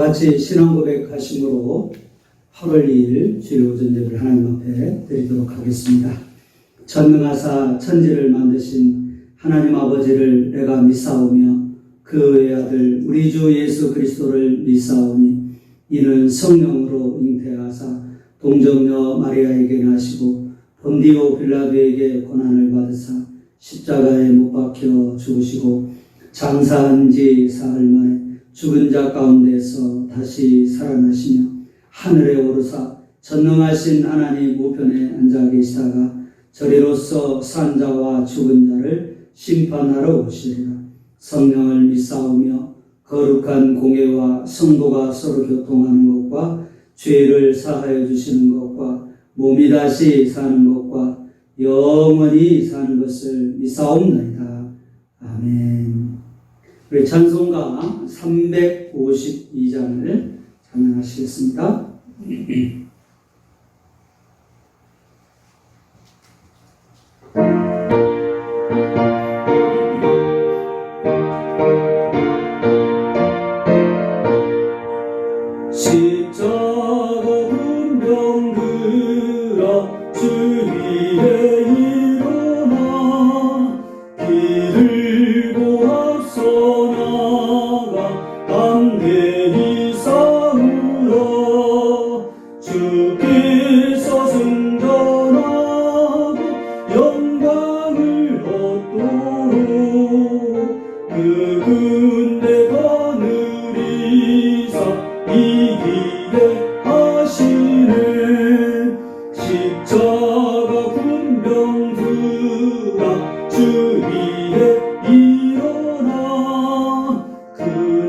같이 신앙 고백하심으로 8월 2일 주일 오전 예배를 하나님 앞에 드리도록 하겠습니다. 전능하사 천지를 만드신 하나님 아버지를 내가 믿사오며 그의 아들 우리 주 예수 그리스도를 믿사오니 이는 성령으로 잉태하사 동정녀 마리아에게 나시고 본디오 빌라도에게 고난을 받으사 십자가에 못 박혀 죽으시고 장사한 지 사흘 만에 죽은 자 가운데서 다시 살아나시며 하늘에 오르사 전능하신 하나님 우편에 앉아 계시다가 저리로서 산 자와 죽은 자를 심판하러 오시리라. 성령을 믿사오며 거룩한 공예와 성도가 서로 교통하는 것과 죄를 사하여 주시는 것과 몸이 다시 사는 것과 영원히 사는 것을 믿사옵나이다. 아멘. 우리 찬송가 352장을 찬양하시겠습니다. 십자가 분병 들어 주 위에 일어나 기들고 앞서 나가 담대히 싸우러 주께서 승전하고 영광을 얻도록 그 군대가 느리사 이기게 하시네. 십자가 군병 들어 주 위에 일어나 그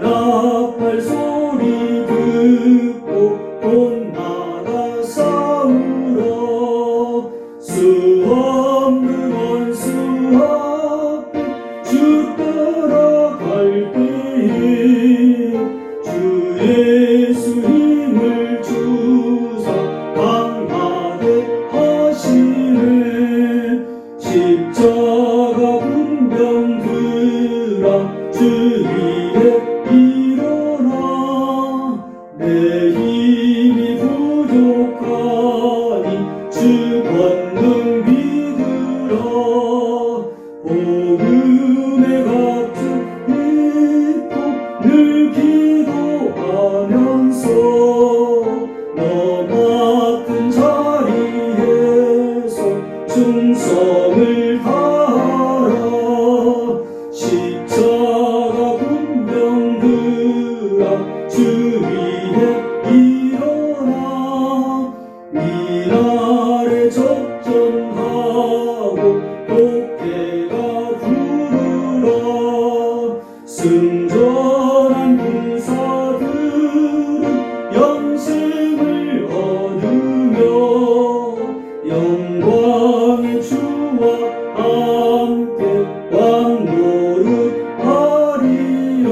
나팔 소리 듣고 온 나라 싸우러 수 없는 원수 앞에 주 따라갈 때에 주 예수 힘을 주사 강하게 하시네. 십자가 군병 들어 주 위에 일어나 내 힘이 부족하니 주 권능 믿으라. 복음의 각종 믿고 늘 기도하면서 너 맡은 자리에서 충성을 다하라. 십자가 군병 들어 주 위에 일어나 위날에 접전하고 높게가 부르라. 승전한 군사들은 영생을 얻으며 영광의 주와 함께 왕노릇하리라.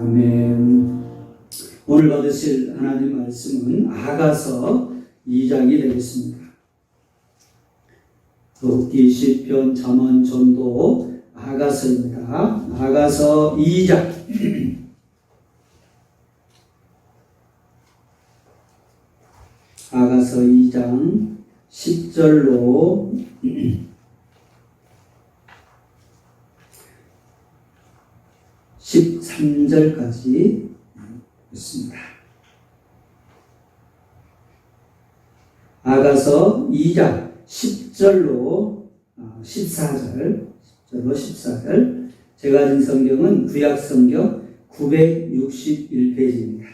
아멘. 아멘. 오늘 받으실 하나님 말씀은 아가서 2장이 되겠습니다. 돕기, 시편, 잠언, 전도, 아가서입니다. 아가서 2장. 아가서 2장 10절로 13절까지 있습니다. 아가서 2장 10절로 14절, 제가 가진 성경은 구약성경 961페이지입니다.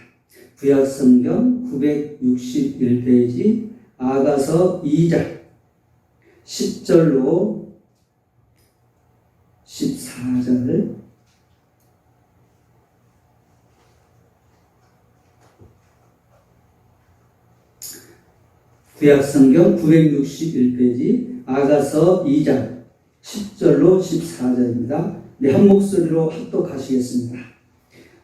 구약성경 961페이지 아가서 2장 10절로 14절 구약성경 961페이지 아가서 2장 10절로 14절입니다. 네, 한 목소리로 합독하시겠습니다.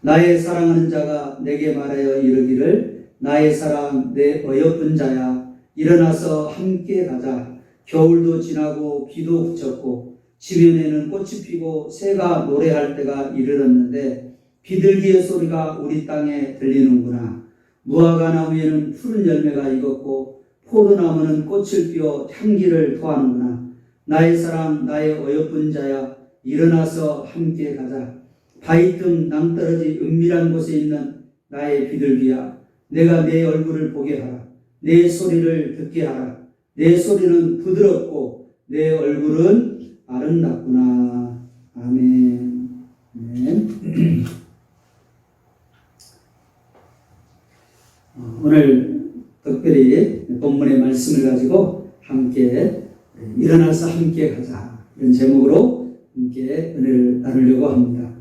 나의 사랑하는 자가 내게 말하여 이르기를 나의 사랑 내 어여쁜 자야 일어나서 함께 가자. 겨울도 지나고 비도 그쳤고 지면에는 꽃이 피고 새가 노래할 때가 이르렀는데 비둘기의 소리가 우리 땅에 들리는구나. 무화과 나무에는 푸른 열매가 익었고 포도나무는 꽃을 피워 향기를 토하는구나. 나의 사랑, 나의 어여쁜 자야, 일어나서 함께 가자. 바위 틈 낭떠러지 은밀한 곳에 있는 나의 비둘기야, 내가 내 얼굴을 보게 하라. 내 소리를 듣게 하라. 내 소리는 부드럽고 내 얼굴은 아름답구나. 아멘. 아멘. 오늘 특별히 본문의 말씀을 가지고 함께 일어나서 함께 가자, 이런 제목으로 함께 은혜를 나누려고 합니다.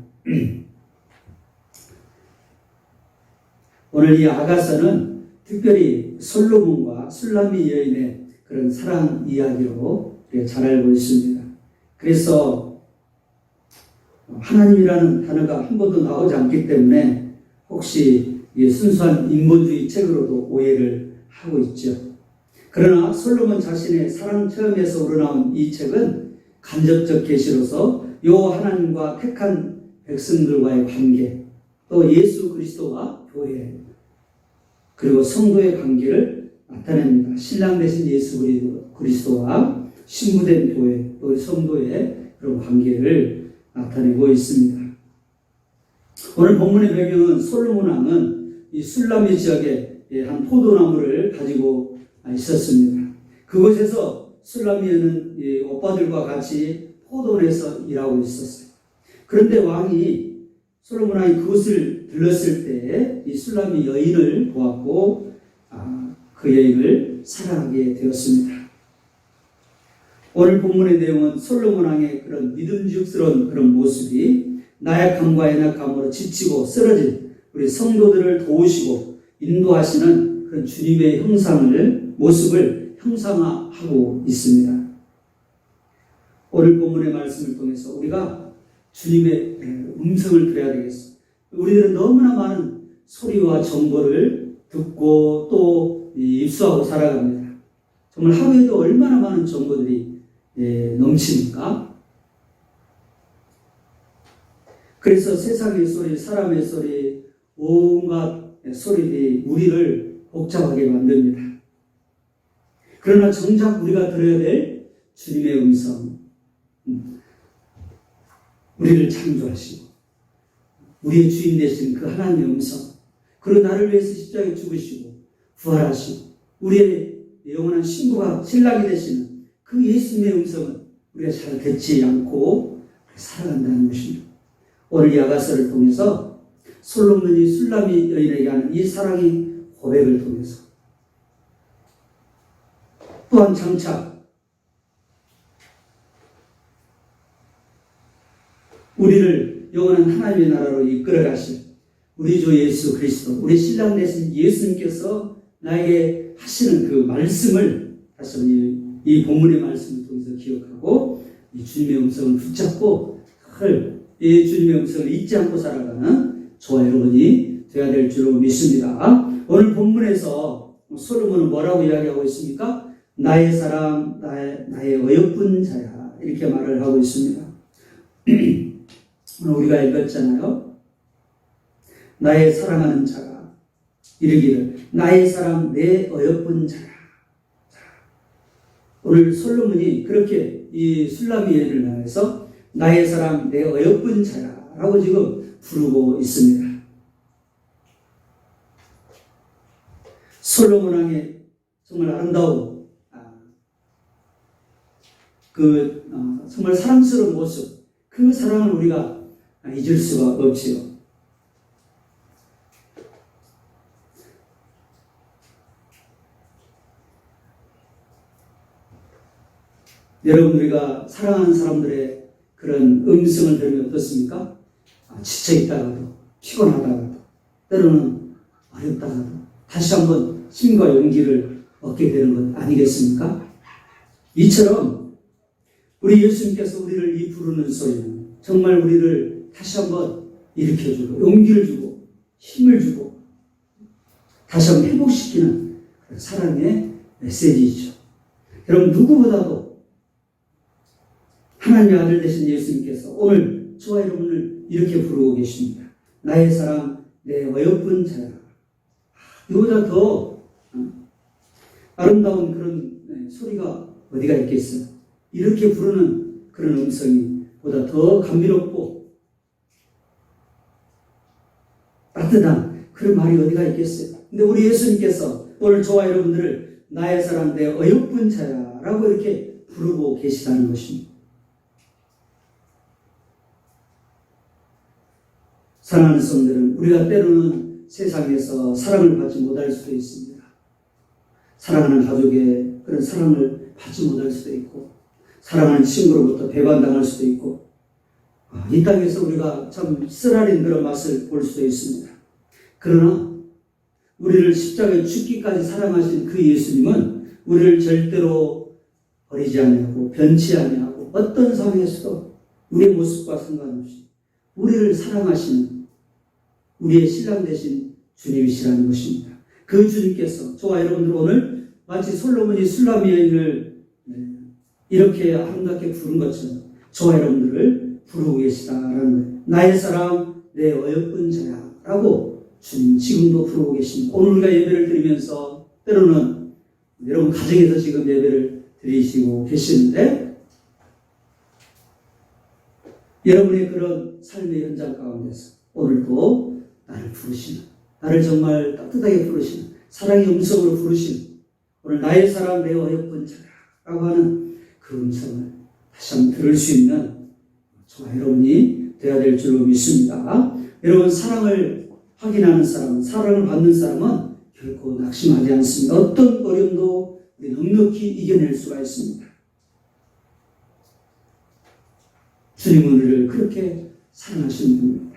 오늘 이 아가서는 특별히 솔로몬과 술라미 여인의 그런 사랑 이야기로 잘 알고 있습니다. 그래서 하나님이라는 단어가 한 번도 나오지 않기 때문에 혹시 순수한 인본주의 책으로도 오해를 하고 있죠. 그러나 솔로몬 자신의 사랑 체험에서 우러나온 이 책은 간접적 계시로서 요 하나님과 택한 백성들과의 관계, 또 예수 그리스도와 교회, 그리고 성도의 관계를 나타냅니다. 신랑 되신 예수 그리스도와 신부된 교회, 또 성도의 그런 관계를 나타내고 있습니다. 오늘 본문의 배경은 솔로몬 왕은 이 술라미 지역에 한 포도나무를 가지고 있었습니다. 그곳에서 술라미에는 오빠들과 같이 포도원에서 일하고 있었어요. 그런데 왕이, 솔로몬 왕이 그곳을 들렀을 때 이 술라미 여인을 보았고 그 여인을 사랑하게 되었습니다. 오늘 본문의 내용은 솔로몬 왕의 그런 믿음직스러운 그런 모습이 나약함과 연약함으로 지치고 쓰러진 우리 성도들을 도우시고 인도하시는 그런 주님의 모습을 형상화하고 있습니다. 오늘 본문의 말씀을 통해서 우리가 주님의 음성을 들어야 되겠습니다. 우리들은 너무나 많은 소리와 정보를 듣고 또 입수하고 살아갑니다. 정말 하루에도 얼마나 많은 정보들이 넘칩니까? 그래서 세상의 소리, 사람의 소리, 온갖 소리들이 우리를 복잡하게 만듭니다. 그러나 정작 우리가 들어야 될 주님의 음성, 우리를 창조하시고 우리의 주인 되신 그 하나님의 음성, 그리고 나를 위해서 십자가에 죽으시고 부활하시고 우리의 영원한 신부가 신랑이 되시는 그 예수님의 음성은 우리가 잘 듣지 않고 살아간다는 것입니다. 오늘 이 아가서를 통해서 솔로몬이 술라미 여인에게 하는 이 사랑의 고백을 통해서, 또한 장차 우리를 영원한 하나님의 나라로 이끌어 가실 우리 주 예수 그리스도, 우리 신랑 되신 예수님께서 나에게 하시는 그 말씀을 다시 한번 이 본문의 말씀을 통해서 기억하고 이 주님의 음성을 붙잡고 이 주님의 음성을 잊지 않고 살아가는 저와 여러분이 되어야 될 줄로 믿습니다. 오늘 본문에서 솔로몬은 뭐라고 이야기하고 있습니까? 나의 사람, 나의 어여쁜 자야, 이렇게 말을 하고 있습니다. 오늘 우리가 읽었잖아요. 나의 사랑하는 자가 이르기를 나의 사람, 내 어여쁜 자야. 오늘 솔로몬이 그렇게 이 술라미 여인을 향해서 나의 사람, 내 어여쁜 자야 라고 지금 부르고 있습니다. 솔로몬 왕의 정말 아름다운 정말 사랑스러운 모습, 그 사랑을 우리가 잊을 수가 없지요. 여러분, 우리가 사랑하는 사람들의 그런 음성을 들으면 어떻습니까? 지쳐있다가도, 피곤하다가도, 때로는 어렵다가도 다시 한번 힘과 용기를 얻게 되는 것 아니겠습니까? 이처럼 우리 예수님께서 우리를 이 부르는 소리는 정말 우리를 다시 한번 일으켜주고 용기를 주고 힘을 주고 다시 한번 회복시키는 사랑의 메시지이죠. 여러분, 누구보다도 하나님의 아들 되신 예수님께서 오늘 저와 여러분을 이렇게 부르고 계십니다. 나의 사랑, 내 어여쁜 자야. 이보다 더 아름다운 그런 소리가 어디가 있겠어요? 이렇게 부르는 그런 음성이 보다 더 감미롭고 따뜻한 그런 말이 어디가 있겠어요? 근데 우리 예수님께서 오늘 저와 여러분들을 나의 사랑, 내 어여쁜 자야 라고 이렇게 부르고 계시다는 것입니다. 사랑하는 성도들은 우리가 때로는 세상에서 사랑을 받지 못할 수도 있습니다. 사랑하는 가족의 그런 사랑을 받지 못할 수도 있고, 사랑하는 친구로부터 배반당할 수도 있고, 이 땅에서 우리가 참 쓰라린 그런 맛을 볼 수도 있습니다. 그러나 우리를 십자가에 죽기까지 사랑하신 그 예수님은 우리를 절대로 버리지 아니하고 변치 아니하고 어떤 상황에서도 우리의 모습과 상관없이 우리를 사랑하시는 우리의 신랑 되신 주님이시라는 것입니다. 그 주님께서 저와 여러분들 오늘 마치 솔로몬이 술람 여인을 이렇게 아름답게 부른 것처럼 저와 여러분들을 부르고 계시다라는 거예요. 나의 사랑, 내 어여쁜 자야 라고 주님 지금도 부르고 계십니다. 오늘 우리가 예배를 드리면서 때로는 여러분 가정에서 지금 예배를 드리시고 계시는데 여러분의 그런 삶의 현장 가운데서 오늘도 나를 부르시는, 나를 정말 따뜻하게 부르시는, 사랑의 음성으로 부르시는 오늘 나의 사랑, 내 어여쁜 자라고 하는 그 음성을 다시 한번 들을 수 있는 저와 여러분이 되어야 될 줄로 믿습니다. 여러분, 사랑을 확인하는 사람, 사랑을 받는 사람은 결코 낙심하지 않습니다. 어떤 어려움도 넉넉히 이겨낼 수가 있습니다. 주님은 우리를 그렇게 사랑하시는 분입니다.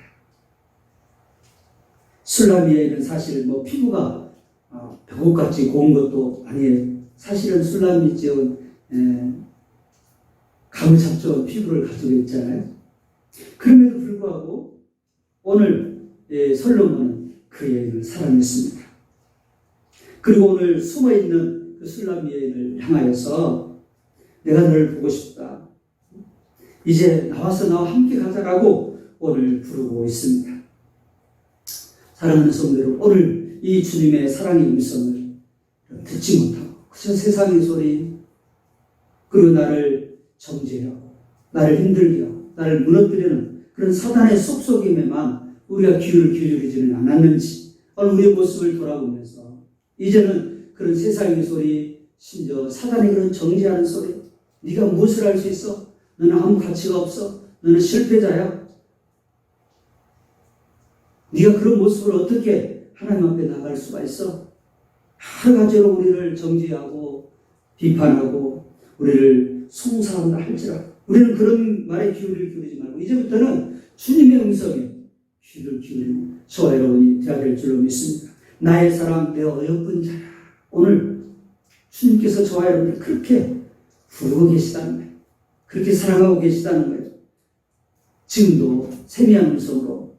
술라미에는 사실 피부가 벽옥같이 고운 것도 아니에요. 사실은 술라미 지역은 가무잡죠 피부를 가지고 있잖아요. 그럼에도 불구하고 오늘 솔로몬은 그 여인을 사랑했습니다. 그리고 오늘 숨어있는 그 술라미 여인을 향하여서 내가 너를 보고 싶다. 이제 나와서 나와 함께 가자라고 오늘 부르고 있습니다. 사랑하는 성도들, 오늘 이 주님의 사랑의 음성을 듣지 못하고 그저 세상의 소리, 그리고 나를 정죄하고 나를 힘들게 하고 나를 무너뜨리는 그런 사단의 속속임에만 우리가 귀를 기울이지는 않았는지 오늘 우리의 모습을 돌아보면서 이제는 그런 세상의 소리, 심지어 사단의 그런 정죄하는 소리, 네가 무엇을 할 수 있어? 너는 아무 가치가 없어? 너는 실패자야? 네가 그런 모습을 어떻게 하나님 앞에 나갈 수가 있어? 여러 가지로 우리를 정죄하고 비판하고 우리를 송사한다 할지라도 우리는 그런 말에 귀를 기울이지 말고 이제부터는 주님의 음성에 귀를 기울이는 저와 여러분이 되어야 될 줄로 믿습니다. 나의 사랑, 내 어여쁜 자야. 오늘 주님께서 저와 여러분을 그렇게 부르고 계시다는 거예요. 그렇게 사랑하고 계시다는 거예요. 지금도 세미한 음성으로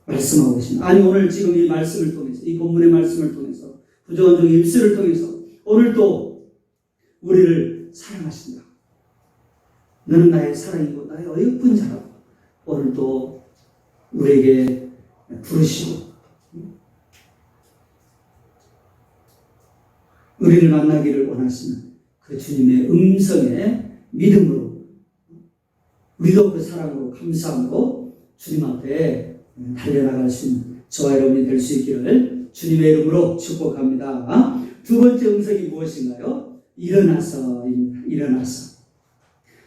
말씀하고 계십니다. 아니 오늘 지금 이 말씀을 통해서 이 본문의 말씀을 통해서 부정한 입술을 통해서 오늘도 우리를 사랑하신다. 너는 나의 사랑이고 나의 어여쁜 자라고 오늘도 우리에게 부르시고 우리를 만나기를 원하시는 그 주님의 음성에 믿음으로 우리도 그 사랑으로 감사함으로 주님 앞에 달려나갈 수 있는 저와 여러분이 될 수 있기를 주님의 이름으로 축복합니다. 두 번째 음성이 무엇인가요? 일어나서입니다. 일어나서.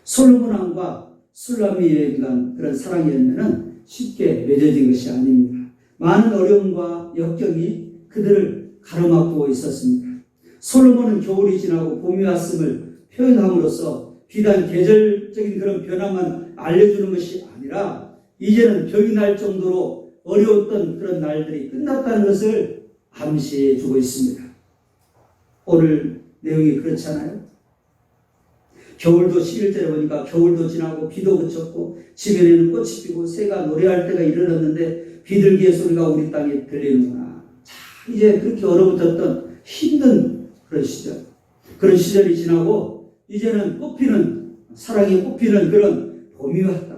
솔로몬 왕과 술라미 여인 간 그런 사랑의 열매는 쉽게 맺어진 것이 아닙니다. 많은 어려움과 역경이 그들을 가로막고 있었습니다. 솔로몬은 겨울이 지나고 봄이 왔음을 표현함으로써 비단 계절적인 그런 변화만 알려주는 것이 아니라 이제는 병이 날 정도로 어려웠던 그런 날들이 끝났다는 것을 암시해 주고 있습니다. 오늘 내용이 그렇잖아요. 겨울도 11절에 보니까 겨울도 지나고 비도 그쳤고 지면에는 꽃이 피고 새가 노래할 때가 이르렀는데 비둘기의 소리가 우리 땅에 들리는구나. 자, 이제 그렇게 얼어붙었던 힘든 그런 시절, 그런 시절이 지나고 이제는 꽃피는 사랑이 꽃피는 그런 봄이 왔다.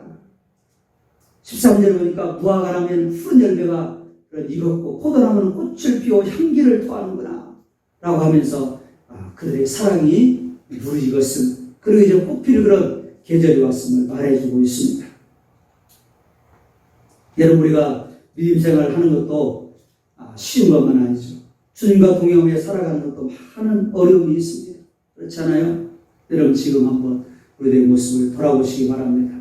13절에 보니까 무화과 나무에는 푸른 열매가 익었고 포도나무는 꽃을 피워 향기를 토하는구나 라고 하면서 그들의 사랑이 무르익었음, 그리고 이제 꽃피는 그런 계절이 왔음을 말해주고 있습니다. 여러분, 우리가 믿음 생활을 하는 것도 쉬운 것만 아니죠. 주님과 동행하며 살아가는 것도 많은 어려움이 있습니다. 그렇지 않아요? 여러분, 지금 한번 우리의 모습을 돌아보시기 바랍니다.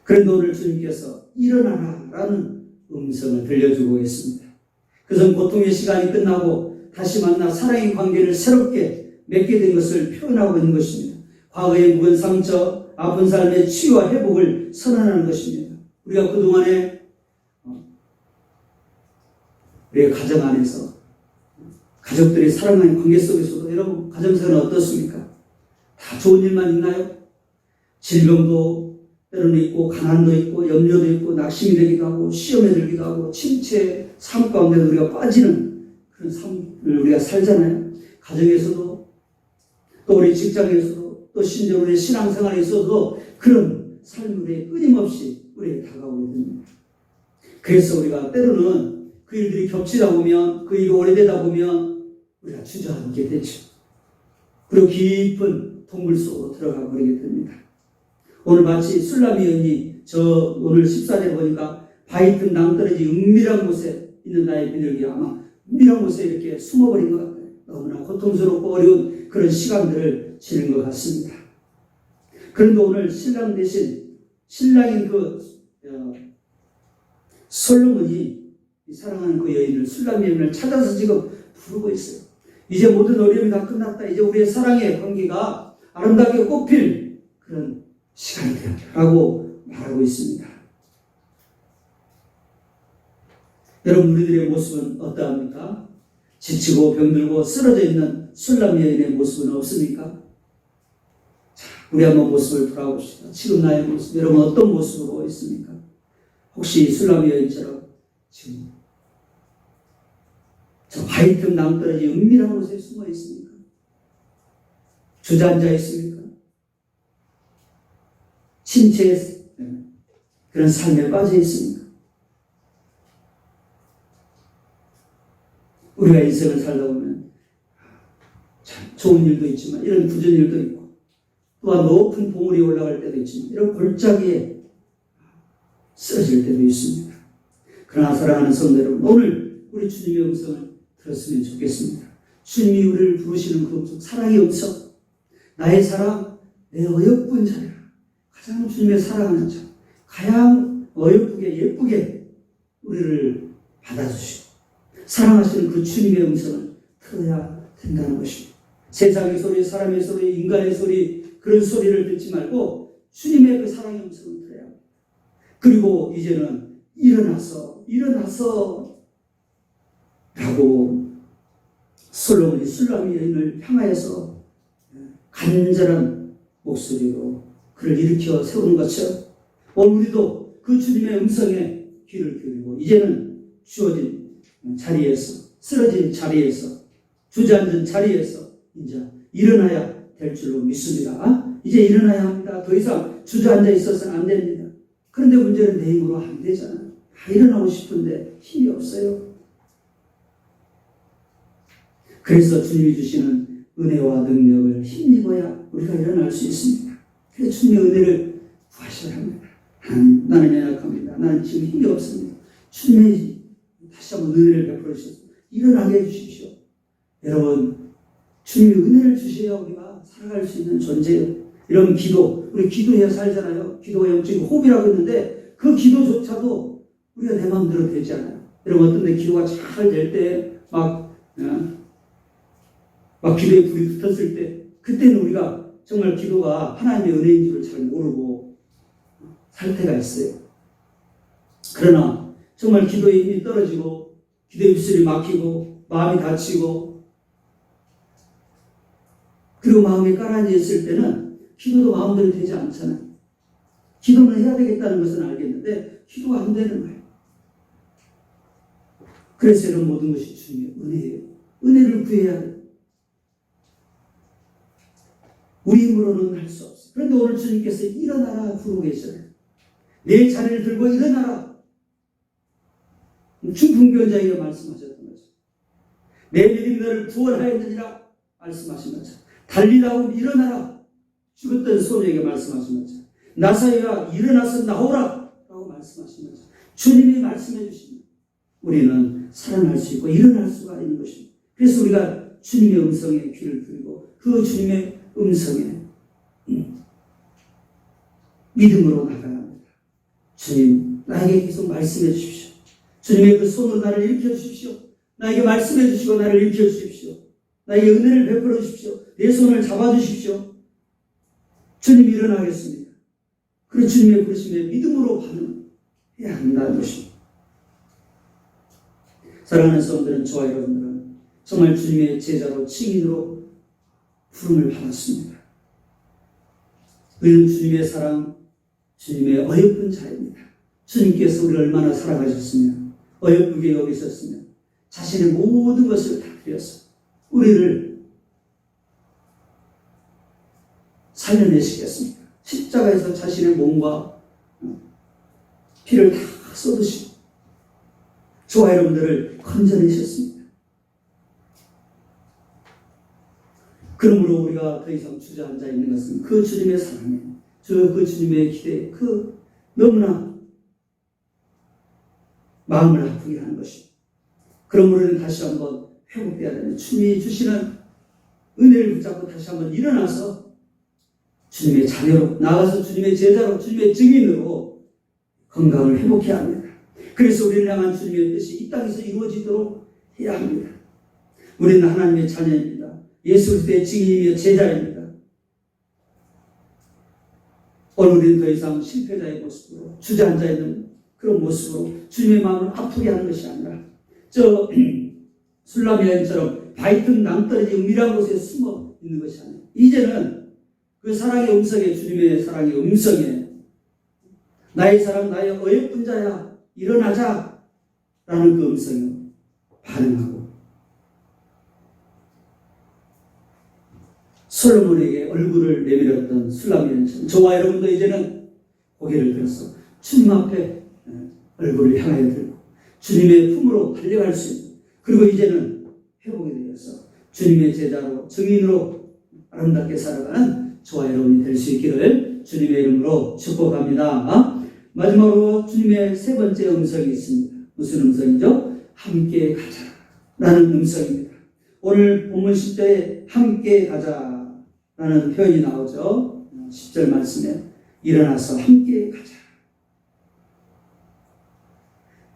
그런데 오늘 주님께서 일어나라 라는 음성을 들려주고 있습니다. 그것은 고통의 시간이 끝나고 다시 만나 사랑의 관계를 새롭게 맺게 된 것을 표현하고 있는 것입니다. 과거의 묵은 상처, 아픈 삶의 치유와 회복을 선언하는 것입니다. 우리가 그동안에 우리의 가정 안에서 가족들이 사랑하는 관계 속에서도 여러분 가정생활은 어떻습니까? 다 좋은 일만 있나요? 질병도 때로는 있고 가난도 있고 염려도 있고 낙심이 되기도 하고 시험에 들기도 하고 침체 삶 가운데 우리가 빠지는 그런 삶을 우리가 살잖아요. 가정에서도 또 우리 직장에서도 또 심지어 우리 신앙생활에 있어도 그런 삶이 끊임없이 우리에게 다가오게 됩니다. 그래서 우리가 때로는 그 일들이 겹치다 보면 그 일이 오래되다 보면 우리가 주저앉게 되죠. 그리고 깊은 동굴 속으로 들어가 버리게 됩니다. 오늘 마치 술람이 여인이 오늘 14절에 보니까 바위 틈 낭떠러지 은밀한 곳에 있는 나의 비둘기 아마 은밀한 곳에 이렇게 숨어버린 것 같아요. 너무나 고통스럽고 어려운 그런 시간들을 지낸 것 같습니다. 그런데 오늘 신랑 대신 신랑인 솔로몬이 사랑하는 그 여인을 술람 여인을 찾아서 지금 부르고 있어요. 이제 모든 어려움이 다 끝났다. 이제 우리의 사랑의 관계가 아름답게 꽃필 그런 시간이 되었다라고 말하고 있습니다. 여러분, 우리들의 모습은 어떠합니까? 지치고 병들고 쓰러져 있는 술람 여인의 모습은 없습니까? 자, 우리 한번 모습을 돌아봅시다. 지금 나의 모습, 여러분 어떤 모습으로 있습니까? 혹시 술람 여인처럼 지금 저 바위 틈 낭떠러지 은밀한 곳에 숨어 있습니까? 주저앉아 있습니까? 침체의 그런 삶에 빠져 있습니까? 우리가 인생을 살다 보면 참 좋은 일도 있지만 이런 부전 일도 있고 또한 높은 봉우리에 올라갈 때도 있지만 이런 골짜기에 쓰러질 때도 있습니다. 그러나 사랑하는 성도 여러분, 오늘 우리 주님의 음성을 들었으면 좋겠습니다. 주님이 우리를 부르시는 그 음성, 사랑의 음성, 나의 사랑, 내 어여쁜 자녀라. 가장 주님의 사랑하는 자, 가장 어여쁘게 예쁘게 우리를 받아주시고 사랑하시는 그 주님의 음성을 들어야 된다는 것입니다. 세상의 소리, 사람의 소리, 인간의 소리, 그런 소리를 듣지 말고 주님의 그 사랑의 음성을 들어야 합니다. 그리고 이제는 일어나서 라고 솔로몬이 술람 여인을 향하여서 간절한 목소리로 그를 일으켜 세우는 것처럼 오늘 우리도 그 주님의 음성에 귀를 기울이고 이제는 주어진 자리에서, 쓰러진 자리에서, 주저앉은 자리에서 이제 일어나야 될 줄로 믿습니다. 이제 일어나야 합니다. 더 이상 주저앉아 있어서는 안 됩니다. 그런데 문제는 내 힘으로 안 되잖아요. 다 일어나고 싶은데 힘이 없어요. 그래서 주님이 주시는 은혜와 능력을 힘입어야 우리가 일어날 수 있습니다. 그래서 주님의 은혜를 구하셔야 합니다. 나는 연약합니다. 나는 지금 힘이 없습니다. 주님의 다시 한번 은혜를 베풀어 주셔서 일어나게 해주십시오. 여러분, 주님이 은혜를 주셔야 우리가 살아갈 수 있는 존재예요. 이런 기도, 우리 기도해야 살잖아요. 기도가 영적인 호흡이라고 했는데 그 기도조차도 우리가 내 마음대로 되지 않아요. 여러분, 어떤 데 기도가 잘 될 때 막 기도에 불이 붙었을 때 그때는 우리가 정말 기도가 하나님의 은혜인 줄을 잘 모르고 살 때가 있어요. 그러나 정말 기도의 힘이 떨어지고 기도의 입술이 막히고 마음이 다치고 그리고 마음이 가라앉아 있을 때는 기도도 마음대로 되지 않잖아요. 기도는 해야 되겠다는 것은 알겠는데 기도가 안 되는 거예요. 그래서 이런 모든 것이 주님의 은혜예요. 은혜를 구해야 해요. 우리 힘으로는 할 수 없어요. 그런데 오늘 주님께서 일어나라 부르고 계셔요. 내 자리를 들고 일어나라. 중풍병자에게 말씀하셨던 거죠. 내 믿음이 너를 구원하였느니라 말씀하신 거죠. 달리라고 일어나라. 죽었던 소녀에게 말씀하신 거죠. 나사로야 일어나서 나오라 라고 말씀하신 거죠. 주님이 말씀해 주시면 우리는 살아날 수 있고 일어날 수가 있는 것입니다. 그래서 우리가 주님의 음성에 귀를 들이고 그 주님의 음성에 믿음으로 나가야 합니다. 주님 나에게 계속 말씀해 주십시오. 주님의 그 손으로 나를 일으켜 주십시오. 나에게 말씀해 주시고 나를 일으켜 주십시오. 나에게 은혜를 베풀어 주십시오. 내 손을 잡아 주십시오. 주님이 일어나겠습니다. 그리고 주님의 부르심에 믿음으로 반응해야 한다는 것입니다. 사랑하는 성도들은 저와 여러분들은 정말 주님의 제자로 증인으로 부름을 받았습니다. 우리는 주님의 사랑, 주님의 어여쁜 자입니다. 주님께서 우리를 얼마나 사랑하셨으면 어여쁘게 여기셨으면 자신의 모든 것을 다 드려서 우리를 살려내시겠습니까? 십자가에서 자신의 몸과 피를 다 쏟으시고 저와 여러분들을 건져내셨습니다. 그러므로 우리가 더 이상 주저앉아 있는 것은 그 주님의 사랑에, 그 주님의 기대에 그 너무나 마음을 아프게 하는 것입니다. 그러므로 우리는 다시 한번 회복해야 되는 주님이 주시는 은혜를 붙잡고 다시 한번 일어나서 주님의 자녀로 나아가서 주님의 제자로 주님의 증인으로 건강을 회복해야 합니다. 그래서 우리를 향한 주님의 뜻이 이 땅에서 이루어지도록 해야 합니다. 우리는 하나님의 자녀입니다. 예수 그리스도의 증인이며 제자입니다. 오늘 우리는 더 이상 실패자의 모습으로 주저앉아 있는 그런 모습으로 주님의 마음을 아프게 하는 것이 아니라 저 술람 여인처럼 바위틈 낭떠러지 은밀한 곳에 숨어 있는 것이 아니라 이제는 그 사랑의 음성에 주님의 사랑의 음성에 나의 사랑 나의 어여쁜 자야 일어나자 라는 그 음성에 반응하고 솔로몬에게 얼굴을 내밀었던 술람 여인처럼 저와 여러분도 이제는 고개를 들어서 주님 앞에 얼굴을 향하여 들고 주님의 품으로 달려갈 수 있는 그리고 이제는 회복이 되어서 주님의 제자로 증인으로 아름답게 살아가는 저와 여러분이 될 수 있기를 주님의 이름으로 축복합니다. 마지막으로 주님의 세 번째 음성이 있습니다. 무슨 음성이죠? 함께 가자라는 음성입니다. 오늘 본문 10절에 함께 가자라는 표현이 나오죠. 10절 말씀에 일어나서 함께 가자.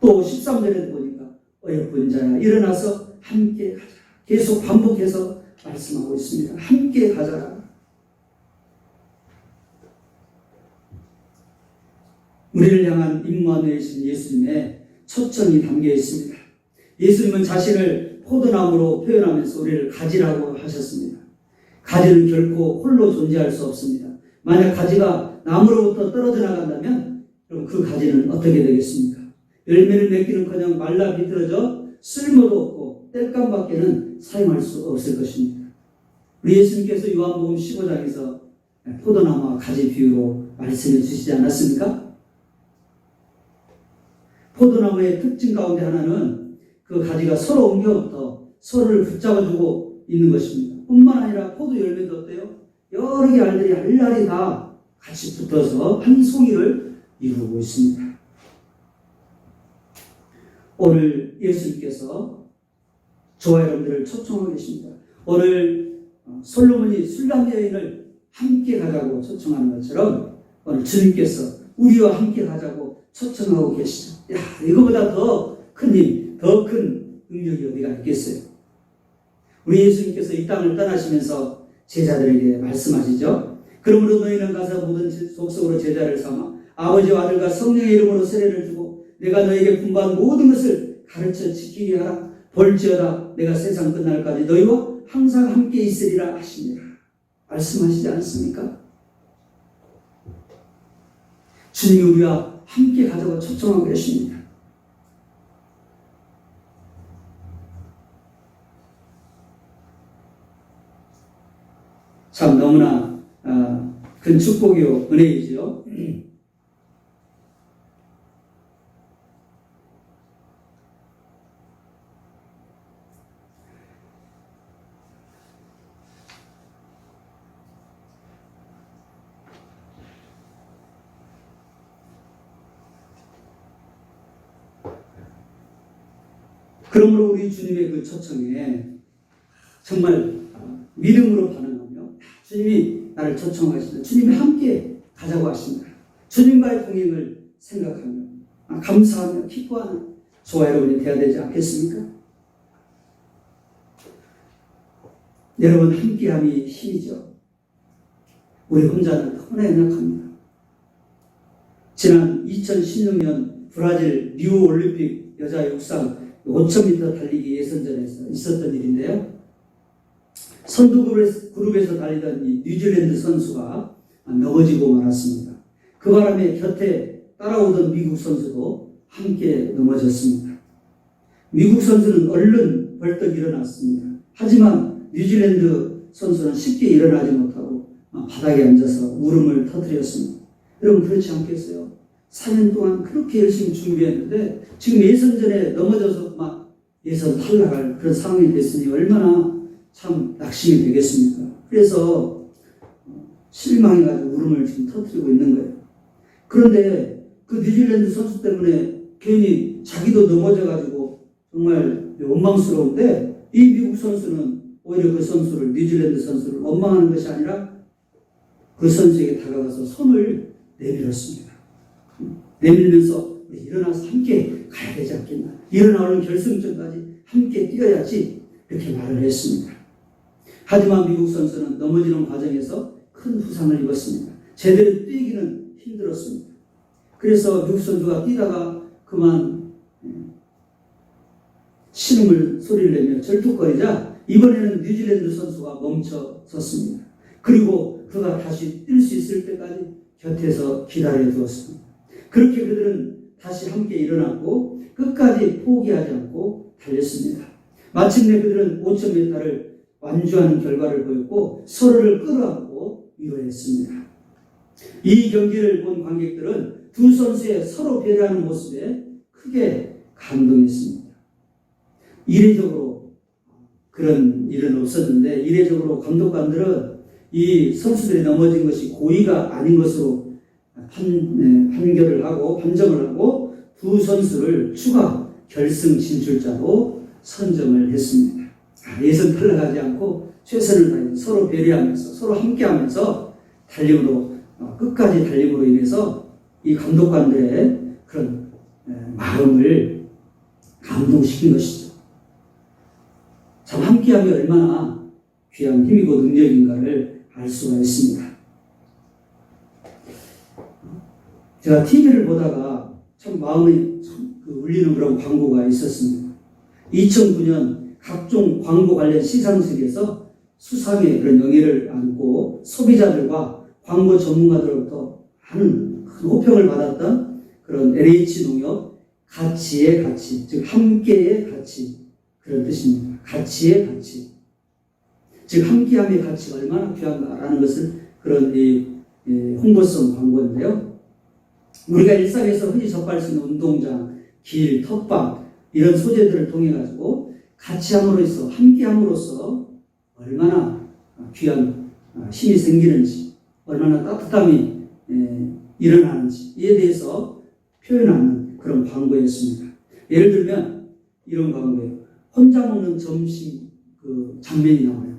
또 13절에도 보니까 어여쁜 자야 일어나서 함께 가자. 계속 반복해서 말씀하고 있습니다. 함께 가자. 우리를 향한 임마누엘이신 예수님의 초청이 담겨 있습니다. 예수님은 자신을 포도나무로 표현하면서 우리를 가지라고 하셨습니다. 가지는 결코 홀로 존재할 수 없습니다. 만약 가지가 나무로부터 떨어져 나간다면 그럼 그 가지는 어떻게 되겠습니까? 열매를 맺기는커녕 말라 비틀어져 쓸모도 없고 땔감밖에는 사용할 수 없을 것입니다. 우리 예수님께서 요한복음 15장에서 포도나무와 가지 비유로 말씀해 주시지 않았습니까? 포도나무의 특징 가운데 하나는 그 가지가 서로 옮겨부터 서로를 붙잡아주고 있는 것입니다. 뿐만 아니라 포도 열매도 어때요? 여러 개 알들이 알알이 다 같이 붙어서 한 송이를 이루고 있습니다. 오늘 예수님께서 저와 여러분들을 초청하고 계십니다. 오늘 솔로몬이 술람 여인을 함께 가자고 초청하는 것처럼 오늘 주님께서 우리와 함께 가자고 초청하고 계시죠. 야, 이거보다 더 큰 힘, 더 큰 능력이 어디가 있겠어요? 우리 예수님께서 이 땅을 떠나시면서 제자들에게 말씀하시죠. 그러므로 너희는 가서 모든 족속으로 제자를 삼아 아버지와 아들과 성령의 이름으로 세례를 주고 내가 너에게 분부한 모든 것을 가르쳐 지키게 하라. 볼지어다 내가 세상 끝날까지 너희와 항상 함께 있으리라 하시니라. 말씀하시지 않습니까? 주님이 우리와 함께 가자고 초청하고 계십니다. 참 너무나 큰 축복이요 은혜이죠. 그러므로 우리 주님의 그 초청에 정말 믿음으로 반응하며 주님이 나를 초청하시다. 주님이 함께 가자고 하십니다. 주님과의 동행을 생각하며 감사하며 기뻐하는 저와 여러분이 되어야 되지 않겠습니까? 여러분 함께함이 힘이죠. 우리 혼자는 너무나 연약합니다. 지난 2016년 브라질 리우 올림픽 여자 육상 5,000m 달리기 예선전에서 있었던 일인데요. 선두 그룹에서 달리던 이 뉴질랜드 선수가 넘어지고 말았습니다. 그 바람에 곁에 따라오던 미국 선수도 함께 넘어졌습니다. 미국 선수는 얼른 벌떡 일어났습니다. 하지만 뉴질랜드 선수는 쉽게 일어나지 못하고 바닥에 앉아서 울음을 터뜨렸습니다. 여러분 그렇지 않겠어요? 4년 동안 그렇게 열심히 준비했는데 지금 예선전에 넘어져서 막 예선 탈락할 그런 상황이 됐으니 얼마나 참 낙심이 되겠습니까? 그래서 실망해가지고 울음을 지금 터뜨리고 있는 거예요. 그런데 그 뉴질랜드 선수 때문에 괜히 자기도 넘어져가지고 정말 원망스러운데 이 미국 선수는 오히려 그 선수를 뉴질랜드 선수를 원망하는 것이 아니라 그 선수에게 다가가서 손을 내밀었습니다. 내밀면서 일어나서 함께 가야 되지 않겠나. 일어나는 결승전까지 함께 뛰어야지 이렇게 말을 했습니다. 하지만 미국 선수는 넘어지는 과정에서 큰 부상을 입었습니다. 제대로 뛰기는 힘들었습니다. 그래서 미국 선수가 뛰다가 그만 신음을 소리를 내며 절뚝거리자 이번에는 뉴질랜드 선수가 멈춰 섰습니다. 그리고 그가 다시 뛸 수 있을 때까지 곁에서 기다려 두었습니다. 그렇게 그들은 다시 함께 일어났고 끝까지 포기하지 않고 달렸습니다. 마침내 그들은 5,000m를 완주하는 결과를 보였고 서로를 끌어안고 위로했습니다. 이 경기를 본 관객들은 두 선수의 서로 배려하는 모습에 크게 감동했습니다. 이례적으로 그런 일은 없었는데 이례적으로 감독관들은 이 선수들이 넘어진 것이 고의가 아닌 것으로 판결을 하고 판정을 하고 두 선수를 추가 결승 진출자로 선정을 했습니다. 예선 탈락하지 않고 최선을 다해서 서로 배려하면서 서로 함께하면서 달림으로 끝까지 달림으로 인해서 이 감독관들의 그런 마음을 감동시킨 것이죠. 참 함께하면 얼마나 귀한 힘이고 능력인가를 알 수가 있습니다. 제가 TV를 보다가 참 마음이 울리는 그런 광고가 있었습니다. 2009년 각종 광고 관련 시상식에서 수상의 그런 영예를 안고 소비자들과 광고 전문가들로부터 많은 큰 호평을 받았던 그런 LH농협 가치의 가치, 즉 함께의 가치 그런 뜻입니다. 가치의 가치, 즉 함께함의 가치가 얼마나 귀한가라는 것을 그런 이 홍보성 광고인데요. 우리가 일상에서 흔히 접할 수 있는 운동장, 길, 텃밭 이런 소재들을 통해 가지고 같이 함으로써 함께함으로써 얼마나 귀한 힘이 생기는지, 얼마나 따뜻함이 일어나는지에 대해서 표현하는 그런 광고였습니다. 예를 들면 이런 광고예요. 혼자 먹는 점심 그 장면이 나와요.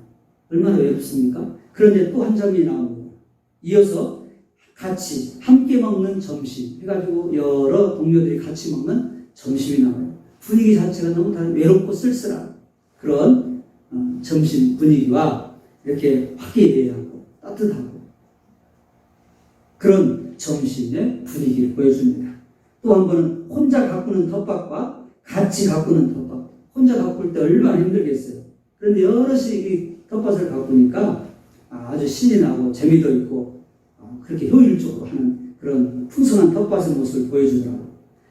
얼마나 외롭습니까? 그런데 또 한 장면이 나옵니다. 이어서 같이 함께 먹는 점심 해가지고 여러 동료들이 같이 먹는 점심이 나와요. 분위기 자체가 너무 다른 외롭고 쓸쓸한 그런 점심 분위기와 이렇게 화기애애하고 따뜻하고 그런 점심의 분위기를 보여줍니다. 또 한 번은 혼자 가꾸는 텃밭과 같이 가꾸는 텃밭. 혼자 가꿀 때 얼마나 힘들겠어요. 그런데 여럿이 이 텃밭을 가꾸니까 아주 신이 나고 재미도 있고 그렇게 효율적으로 하는 그런 풍성한 텃밭의 모습을 보여주더라고요.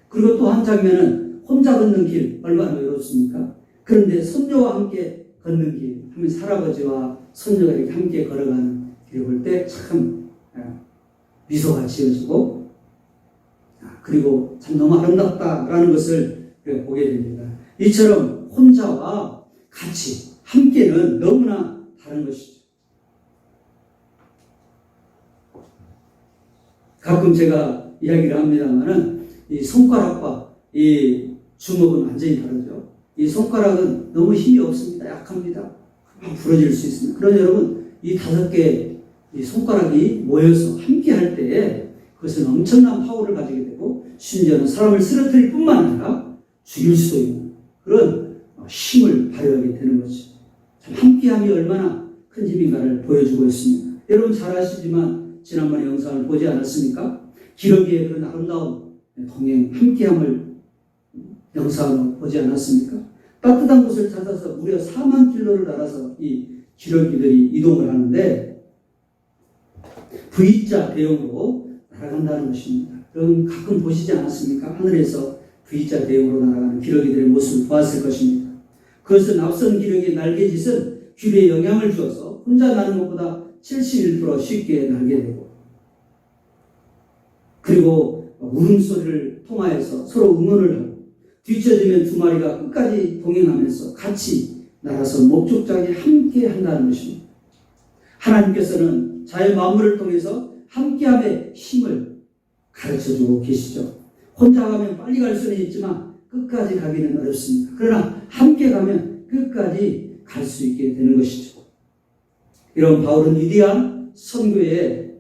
그리고 또 한 장면은 혼자 걷는 길 얼마나 외롭습니까? 그런데 손녀와 함께 걷는 길 하면 할아버지와 손녀가 이렇게 함께 걸어가는 길을 볼 때 참 미소가 지어지고 그리고 참 너무 아름답다라는 것을 우리가 보게 됩니다. 이처럼 혼자와 같이 함께는 너무나 다른 것이죠. 가끔 제가 이야기를 합니다만은 이 손가락과 이 주먹은 완전히 다르죠. 이 손가락은 너무 힘이 없습니다. 약합니다. 부러질 수 있습니다. 그러나 여러분 이 5개 이 손가락이 모여서 함께 할 때에 그것은 엄청난 파워를 가지게 되고 심지어는 사람을 쓰러뜨릴 뿐만 아니라 죽일 수도 있는 그런 힘을 발휘하게 되는 것이죠. 함께함이 얼마나 큰 힘인가를 보여주고 있습니다. 여러분 잘 아시지만 지난번에 영상을 보지 않았습니까? 기러기의 그런 아름다운 동행 함께함을 영상으로 보지 않았습니까? 따뜻한 곳을 찾아서 무려 4만 킬로를 날아서 이 기러기들이 이동을 하는데 V자 대형으로 날아간다는 것입니다. 여러분 가끔 보시지 않았습니까? 하늘에서 V자 대형으로 날아가는 기러기들의 모습을 보았을 것입니다. 그것은 앞선 기러기의 날개짓은 귤에 영향을 주어서 혼자 나는 것보다 71% 쉽게 날게 되고 그리고 울음소리를 통하여서 서로 응원을 하고 뒤처지면 두 마리가 끝까지 동행하면서 같이 날아서 목적지에 함께 한다는 것입니다. 하나님께서는 자연 만물을 통해서 함께함의 힘을 가르쳐주고 계시죠. 혼자 가면 빨리 갈 수는 있지만 끝까지 가기는 어렵습니다. 그러나 함께 가면 끝까지 갈 수 있게 되는 것이죠. 이런 바울은 위대한 선교의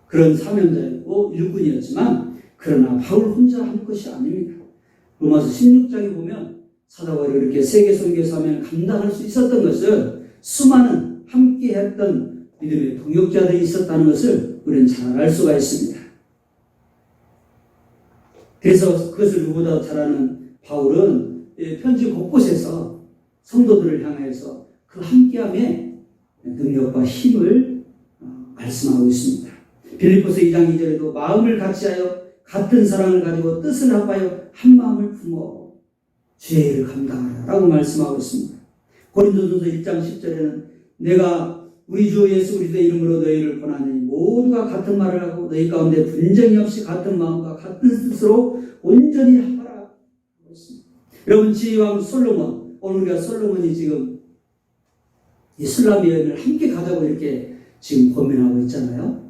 그런 사명자이고 일꾼이었지만 그러나 바울 혼자 한 것이 아닙니다. 로마서 16장에 보면 사도 바울이 이렇게 세계 선교 사명을 감당할 수 있었던 것은 수많은 함께 했던 믿음의 동역자들이 있었다는 것을 우리는 잘 알 수가 있습니다. 그래서 그것을 누구보다 잘 아는 바울은 편지 곳곳에서 성도들을 향해서 그 함께함의 능력과 힘을 말씀하고 있습니다. 빌립보서 2장 2절에도 마음을 같이하여 같은 사랑을 가지고 뜻을 합하여 한 마음을 품어 주의 일을 감당하라 라고 말씀하고 있습니다. 고린도전서 1장 10절에는 내가 우리 주 예수 그리스도의 이름으로 너희를 권하니 모두가 같은 말을 하고 너희 가운데 분쟁이 없이 같은 마음과 같은 뜻으로 온전히 하라. 여러분 지휘왕 솔로몬 오늘 우리가 솔로몬이 지금 이 술람 여인을 함께 가자고 이렇게 지금 고민하고 있잖아요.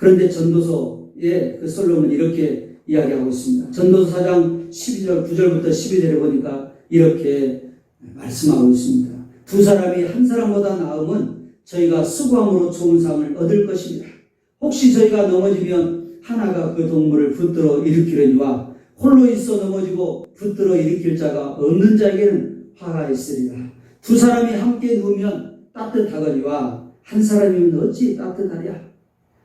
그런데 전도서에 그 솔로몬이 이렇게 이야기하고 있습니다. 전도서 4장 12절 9절부터 12절에 보니까 이렇게 말씀하고 있습니다. 두 사람이 한 사람보다 나음은 저희가 수고함으로 좋은 상을 얻을 것입니다. 혹시 저희가 넘어지면 하나가 그 동물을 붙들어 일으키려니와 홀로 있어 넘어지고 붙들어 일으킬 자가 없는 자에게는 화가 있으리라. 두 사람이 함께 누우면 따뜻하거니와 한 사람이면 어찌 따뜻하랴.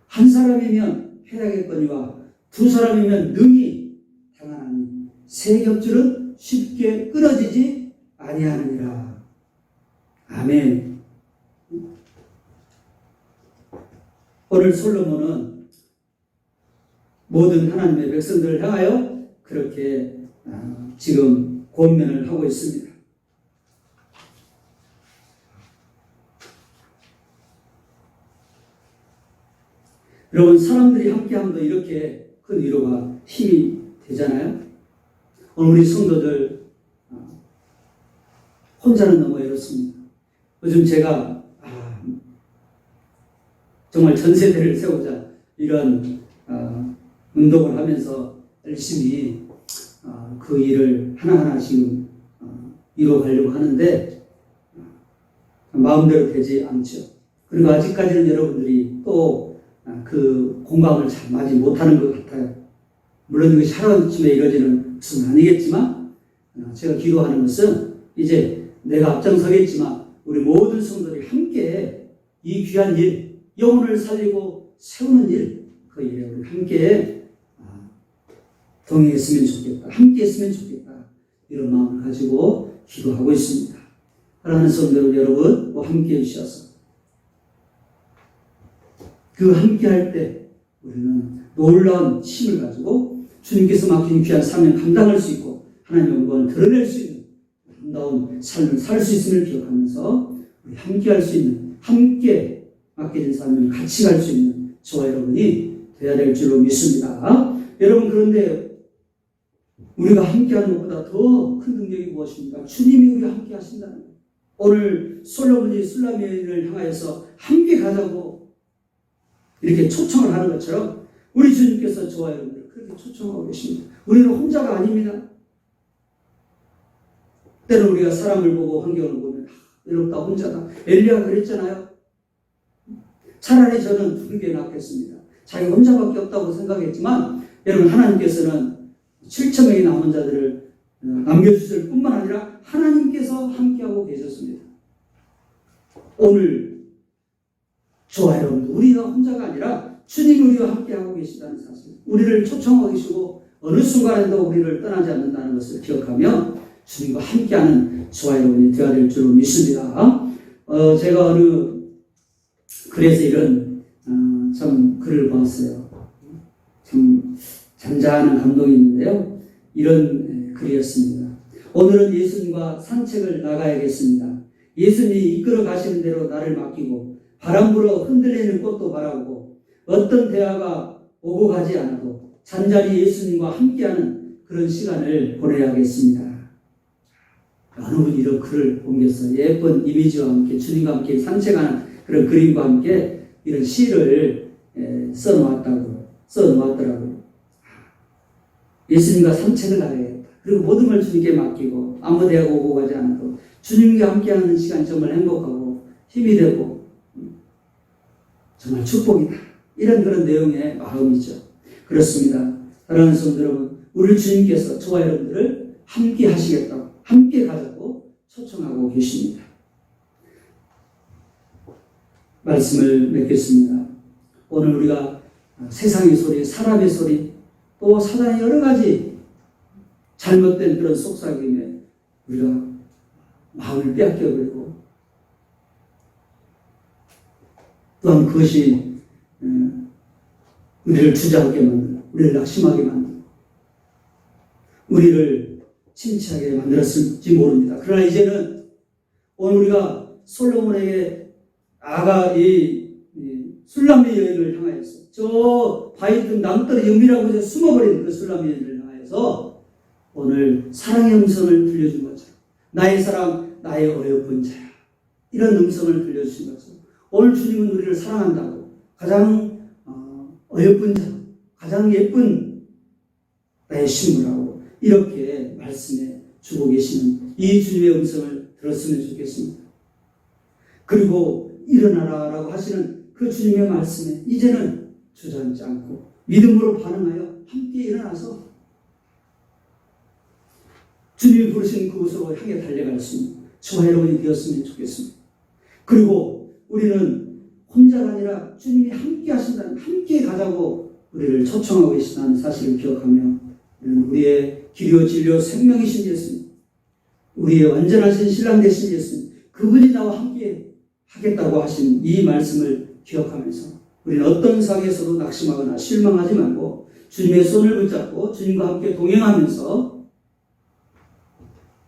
한 사람이면 해라겠거니와 두 사람이면 능히 당하나니 세 겹줄은 쉽게 끊어지지 아니하느니라. 아멘. 오늘 솔로몬은 모든 하나님의 백성들을 향하여 그렇게 지금 권면을 하고 있습니다. 여러분 사람들이 함께함도 이렇게 큰 위로가 힘이 되잖아요. 오늘 우리 성도들 혼자는 너무 외롭습니다. 요즘 제가 정말 전 세대를 세우자 이런 운동을 하면서 열심히 그 일을 하나하나 지금 이뤄가려고 하는데 마음대로 되지 않죠. 그리고 아직까지는 여러분들이 또 그 공감을 잘 하지 못하는 것 같아요. 물론 이것이 하루아침에 이루어지는 것은 아니겠지만 제가 기도하는 것은 이제 내가 앞장서겠지만 우리 모든 성도들이 함께 이 귀한 일, 영혼을 살리고 세우는 일, 그 일에 우리 함께 동행했으면 좋겠다. 함께 했으면 좋겠다. 이런 마음을 가지고 기도하고 있습니다. 사랑하는 성도 여러분, 함께 해주셔서 그 함께 할 때 우리는 놀라운 힘을 가지고 주님께서 맡긴 귀한 사명 감당할 수 있고 하나님의 영광을 드러낼 수 있는 아름다운 삶을 살 수 있음을 기억하면서 우리 함께 할 수 있는 함께 맡겨진 사람은 같이 갈 수 있는 저와 여러분이 되어야 될 줄로 믿습니다. 여러분, 그런데 우리가 함께하는 것보다 더 큰 능력이 무엇입니까? 주님이 우리와 함께 하신다는 거예요. 오늘 솔로몬이 술람 여인을 향하여서 함께 가자고 이렇게 초청을 하는 것처럼 우리 주님께서 저와 여러분을 그렇게 초청하고 계십니다. 우리는 혼자가 아닙니다. 때로 우리가 사람을 보고 환경을 보면 외롭다, 혼자다. 엘리야가 그랬잖아요. 차라리 저는 죽는 게 낫겠습니다. 자기 혼자밖에 없다고 생각했지만 여러분, 하나님께서는 7천 명의 남은 자들을 남겨주실 뿐만 아니라 하나님께서 함께하고 계셨습니다. 오늘 저와 여러분, 우리가 혼자가 아니라 주님이 우리와 함께하고 계시다는 사실, 우리를 초청하고 계시고 어느 순간에도 우리를 떠나지 않는다는 것을 기억하며 주님과 함께하는 저와 여러분이 되어야 될 줄로 믿습니다. 제가 어느 글에서 이런 참 글을 봤어요. 참 잔잔한 감동이 있는데요. 이런 글이었습니다. 오늘은 예수님과 산책을 나가야겠습니다. 예수님이 이끌어 가시는 대로 나를 맡기고 바람 불어 흔들리는 꽃도 바라보고 어떤 대화가 오고 가지 않아도 잔잔히 예수님과 함께하는 그런 시간을 보내야겠습니다. 어느 분이 이런 글을 옮겼어요. 예쁜 이미지와 함께 주님과 함께 산책하는 그런 그림과 함께 이런 시를 써놓았더라고요. 예수님과 산책을 나가야겠다. 그리고 모든 걸 주님께 맡기고 아무 대화가 오고 가지 않아도 주님과 함께하는 시간 정말 행복하고 힘이 되고 정말 축복이다. 이런 그런 내용의 마음이죠. 그렇습니다. 사랑하는 성도 여러분, 우리 주님께서 저와 여러분들을 함께 하시겠다고, 함께 가자고 초청하고 계십니다. 말씀을 맺겠습니다. 오늘 우리가 세상의 소리, 사람의 소리, 또 사단의 여러 가지 잘못된 그런 속삭임에 우리가 마음을 빼앗겨버리고 또한 그것이 우리를 주저하게 만들고 우리를 낙심하게 만들고 우리를 침체하게 만들었을지 모릅니다. 그러나 이제는 오늘 우리가 솔로몬에게 아가 이 술람의 여인을 향하여서 저 바위 남떨이 영미라고 해서 숨어버린 그 술람의 여인을 향하여서 오늘 사랑의 음성을 들려준 것처럼 나의 사랑, 나의 어여쁜 자야, 이런 음성을 들려주신 것처럼 오늘 주님은 우리를 사랑한다고 가장 어여쁜 자, 가장 예쁜 나의 신부라고 이렇게 말씀해 주고 계시는 이 주님의 음성을 들었으면 좋겠습니다. 그리고 일어나라 라고 하시는 그 주님의 말씀에 이제는 주저앉지 않고 믿음으로 반응하여 함께 일어나서 주님이 부르신 그곳으로 향해 달려갈 수 있는 저와 여러분이 되었으면 좋겠습니다. 그리고 우리는 혼자가 아니라 주님이 함께 하신다는, 함께 가자고 우리를 초청하고 계시다는 사실을 기억하며 우리의 길이요 진리요 생명이신 예수님, 우리의 완전하신 신랑 되신 예수님, 그분이 나와 함께 하겠다고 하신 이 말씀을 기억하면서 우리는 어떤 상황에서도 낙심하거나 실망하지 말고 주님의 손을 붙잡고 주님과 함께 동행하면서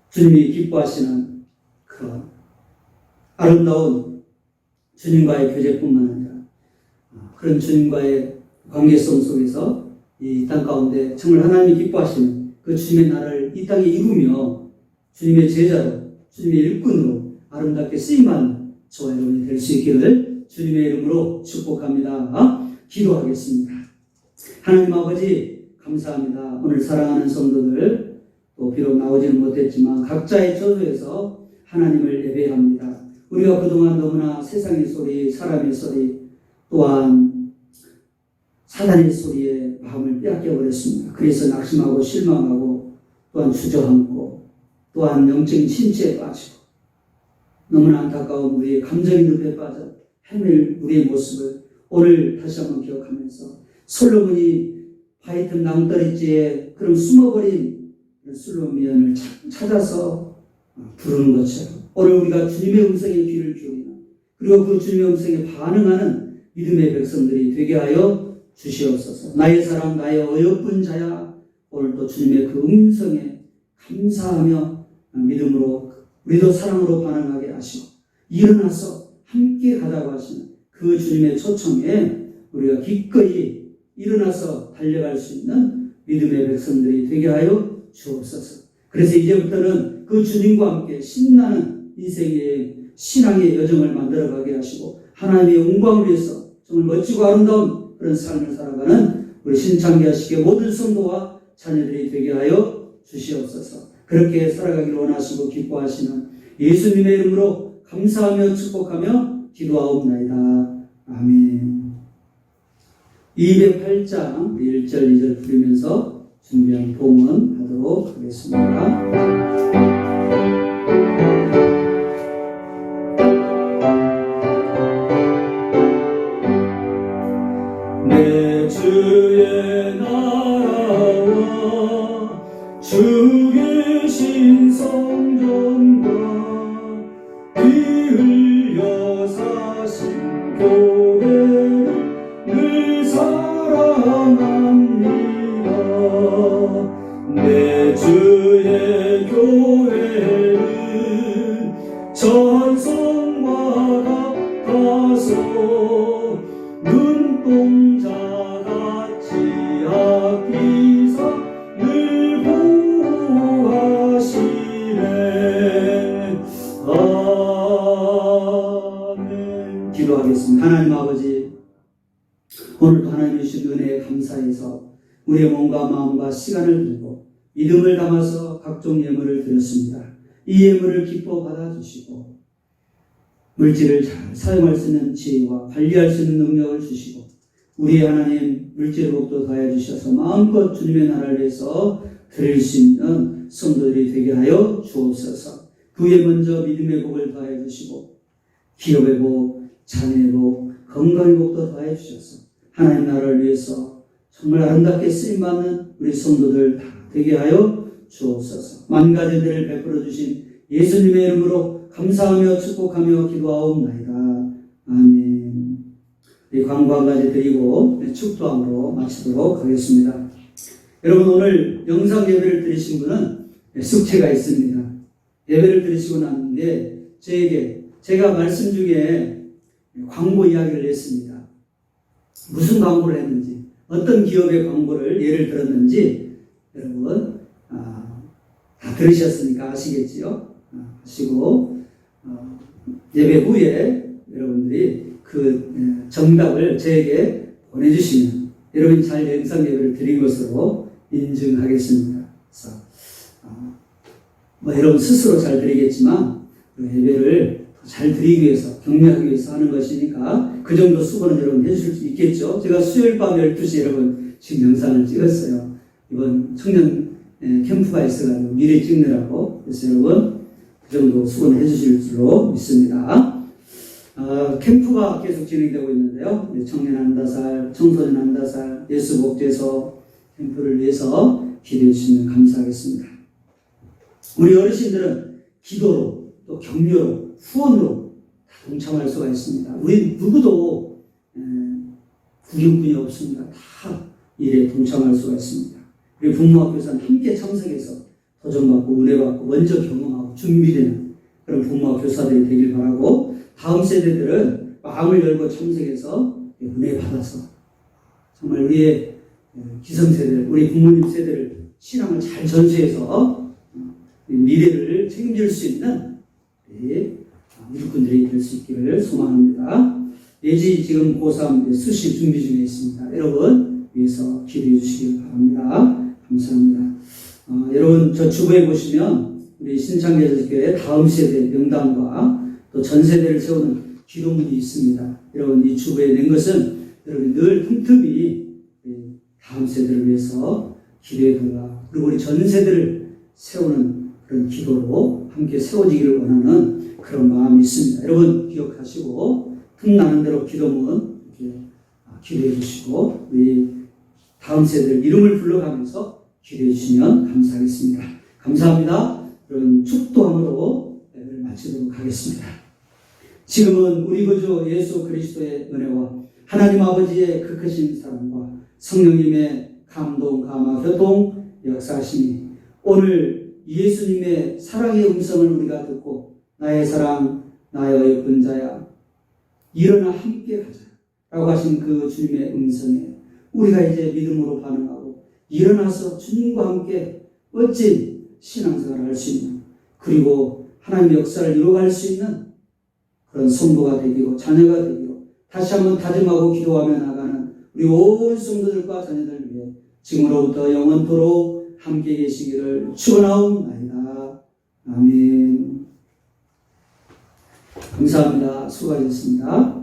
주님이 기뻐하시는 그런 아름다운 주님과의 교제뿐만 아니라 그런 주님과의 관계성 속에서 이 땅 가운데 정말 하나님이 기뻐하시는 그 주님의 나라를 이 땅에 이루며 주님의 제자로, 주님의 일꾼으로 아름답게 쓰임받는 저와 여러분이 될 수 있기를 주님의 이름으로 축복합니다. 기도하겠습니다. 하나님 아버지 감사합니다. 오늘 사랑하는 성도들 또 비록 나오지는 못했지만 각자의 처소에서 하나님을 예배합니다. 우리가 그동안 너무나 세상의 소리, 사람의 소리, 또한 사단의 소리에 마음을 빼앗겨버렸습니다. 그래서 낙심하고 실망하고 또한 주저앉고 또한 영적인 침체에 빠지고 너무나 안타까운 우리의 감정의 늪에 빠져 헤맬 우리의 모습을 오늘 다시 한번 기억하면서 솔로몬이 바위틈 낭떠러지에 그런 숨어버린 솔로몬을 찾아서 부르는 것처럼 오늘 우리가 주님의 음성에 귀를 기울이는 그리고 그 주님의 음성에 반응하는 믿음의 백성들이 되게 하여 주시옵소서. 나의 사랑, 나의 어여쁜 자야. 오늘도 주님의 그 음성에 감사하며 믿음으로 우리도 사랑으로 반응하게 하시고 일어나서 함께 가자고 하시는 그 주님의 초청에 우리가 기꺼이 일어나서 달려갈 수 있는 믿음의 백성들이 되게 하여 주옵소서. 그래서 이제부터는 그 주님과 함께 신나는 인생의 신앙의 여정을 만들어가게 하시고 하나님의 영광을 위해서 정말 멋지고 아름다운 그런 삶을 살아가는 우리 신창기 하시게 모든 성도와 자녀들이 되게 하여 주시옵소서. 그렇게 살아가기를 원하시고 기뻐하시는 예수님의 이름으로 감사하며 축복하며 기도하옵나이다. 아멘. 208장 1절 2절 부르면서 준비한 봉헌 하도록 하겠습니다. 내 주의 나라와 주 계신 성전과 피 흘려 사신 교회를 늘 사랑합니다. 내 주의 교회는 전성과 같아서 눈동자같이 아끼사 늘 보호하시네. 아멘. 기도하겠습니다. 하나님 아버지, 오늘도 하나님이 주신 은혜에 감사해서 우리의 몸과 마음과 시간을 들고 믿음을 담아서 각종 예물을 드렸습니다. 이 예물을 기뻐 받아주시고 물질을 잘 사용할 수 있는 지혜와 관리할 수 있는 능력을 주시고 우리의 하나님 물질의 복도 더해 주셔서 마음껏 주님의 나라를 위해서 드릴 수 있는 성도들이 되게 하여 주옵소서. 그에 먼저 믿음의 복을 더해 주시고 기업의 복, 자녀의 복, 건강의 복도 더해 주셔서 하나님 나라를 위해서 정말 아름답게 쓰임받는 우리 성도들 다 되게 하여 주옵소서. 만 가지 은혜를 베풀어 주신 예수님의 이름으로 감사하며 축복하며 기도하옵나이다. 아멘. 이 광고 한 가지 드리고 축도함으로 마치도록 하겠습니다. 여러분, 오늘 영상 예배를 드리신 분은 숙제가 있습니다. 예배를 드리시고 났는데 제가 말씀 중에 광고 이야기를 했습니다. 무슨 광고를 했는지, 어떤 기업의 광고를 예를 들었는지 여러분 다 들으셨으니까 아시겠지요? 하시고 예배 후에 여러분들이 그 정답을 저에게 보내주시면 여러분이 잘 영상 예배를 드린 것으로 인증하겠습니다. 그래서 여러분 스스로 잘 드리겠지만 그 예배를 잘 드리기 위해서, 격려하기 위해서 하는 것이니까 그 정도 수고는 여러분 해주실 수 있겠죠. 제가 수요일 밤 12시에 여러분 지금 영상을 찍었어요. 이번 청년 캠프가 있어가지고 미리 찍느라고. 그래서 여러분 그 정도 수고는 해주실 줄로 믿습니다. 캠프가 계속 진행되고 있는데요. 청년 한다살, 청소년 한다살, 예수복제소 캠프를 위해서 기도해 주시면 감사하겠습니다. 우리 어르신들은 기도로 또 격려로 후원으로 다 동참할 수가 있습니다. 우리 누구도 구경꾼이 없습니다. 다 일에 동참할 수가 있습니다. 우리 부모학교에서는 함께 참석해서 도전받고 은혜받고 먼저 경험하고 준비되는 그런 부모학 교사들이 되길 바라고, 다음 세대들은 마음을 열고 참석해서 은혜 받아서 정말 우리의 기성세대들, 우리 부모님 세대를 신앙을 잘 전수해서 미래를 책임질 수 있는 일꾼들이 될 수 있기를 소망합니다. 예지 지금 고3 수시 준비 중에 있습니다. 여러분 위해서 기도해 주시기 바랍니다. 감사합니다. 여러분 저 주부에 보시면 우리 신창교회 다음 세대 명단과 또 전 세대를 세우는 기도문이 있습니다. 여러분 이 주부에 낸 것은 여러분 늘 틈틈이 다음 세대를 위해서 기도해 달라. 그리고 우리 전 세대를 세우는 그런 기도로 함께 세워지기를 원하는 그런 마음이 있습니다. 여러분 기억하시고 틈나는 대로 기도문 기도해 주시고 우리 다음 세대를 이름을 불러가면서 기도해 주시면 감사하겠습니다. 감사합니다. 여러분 축도함으로 예배를 마치도록 하겠습니다. 지금은 우리 구주 예수 그리스도의 은혜와 하나님 아버지의 그 크신 사랑과 성령님의 감동, 감화, 교통, 역사하심이 오늘 예수님의 사랑의 음성을 우리가 듣고 나의 사랑, 나의 예쁜 자야, 일어나 함께 가자 라고 하신 그 주님의 음성에 우리가 이제 믿음으로 반응하고 일어나서 주님과 함께 멋진 신앙생활을 할 수 있는, 그리고 하나님의 역사를 이루어갈 수 있는 그런 성도가 되기로, 자녀가 되기로 다시 한번 다짐하고 기도하며 나가는 우리 온 성도들과 자녀들 위해 지금으로부터 영원토록 함께 계시기를 축원하옵나이다. 아멘. 감사합니다. 수고하셨습니다.